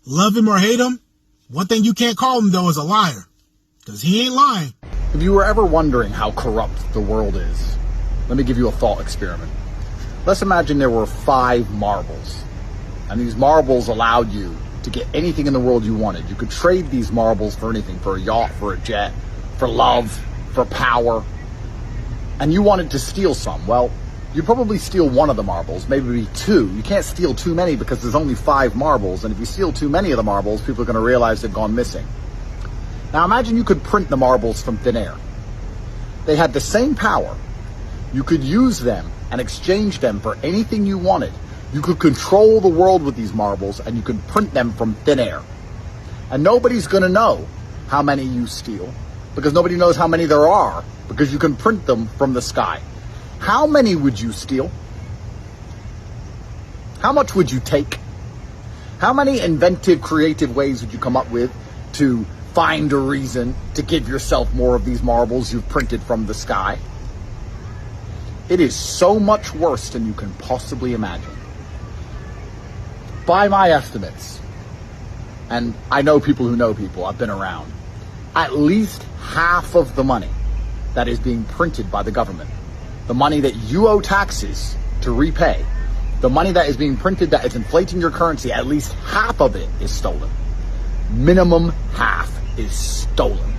Love him or hate him, one thing you can't call him, though, is a liar. Because he ain't lying. If you were ever wondering how corrupt the world is, let me give you a thought experiment. Let's imagine there were 5 marbles. And these marbles allowed you to get anything in the world you wanted. You could trade these marbles for anything, for a yacht, for a jet, for love, for power. And you wanted to steal some. Well, you'd probably steal one of the marbles, maybe 2. You can't steal too many because there's only 5 marbles. And if you steal too many of the marbles, people are going to realize they've gone missing. Now imagine you could print the marbles from thin air. They had the same power. You could use them and exchange them for anything you wanted. You could control the world with these marbles and you could print them from thin air. And nobody's going to know how many you steal because nobody knows how many there are because you can print them from the sky. How many would you steal? How much would you take? How many inventive, creative ways would you come up with to find a reason to give yourself more of these marbles you've printed from the sky? It is so much worse than you can possibly imagine. By my estimates, and I know people who know people, I've been around, at least half of the money that is being printed by the government, the money that you owe taxes to repay, the money that is being printed that is inflating your currency, at least half of it is stolen. Minimum half is stolen.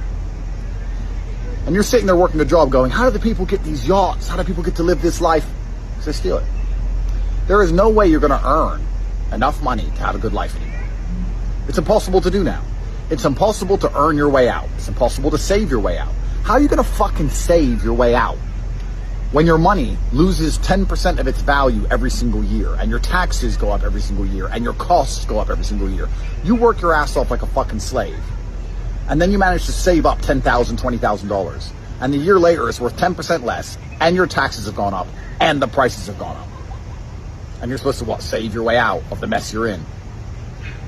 And you're sitting there working a job going, how do the people get these yachts? How do people get to live this life? Because they steal it. There is no way you're going to earn enough money to have a good life anymore. It's impossible to do now. It's impossible to earn your way out. It's impossible to save your way out. How are you going to fucking save your way out when your money loses 10% of its value every single year and your taxes go up every single year and your costs go up every single year? You work your ass off like a fucking slave. And then you manage to save up $10,000, $20,000. And a year later, it's worth 10% less, and your taxes have gone up, and the prices have gone up. And you're supposed to, what, save your way out of the mess you're in?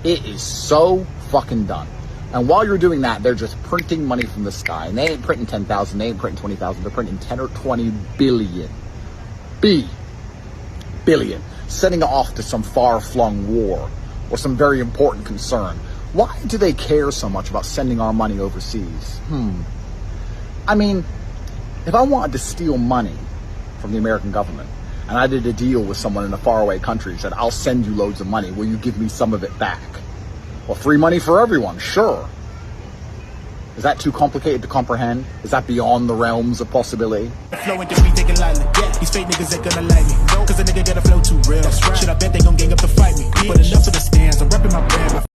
It is so fucking done. And while you're doing that, they're just printing money from the sky. And they ain't printing 10,000, they ain't printing 20,000, they're printing 10 or 20 billion. Billion. Sending it off to some far-flung war or some very important concern. Why do they care so much about sending our money overseas? I mean, if I wanted to steal money from the American government and I did a deal with someone in a faraway country and said, I'll send you loads of money, will you give me some of it back? Well, free money for everyone, sure. Is that too complicated to comprehend? Is that beyond the realms of possibility? Flowing to be taken lightly. These fake niggas ain't gonna like me. Cause a nigga got a flow too real. Shit, I bet they gon' gang up to fight me. But enough of the stands, I'm repping my brand.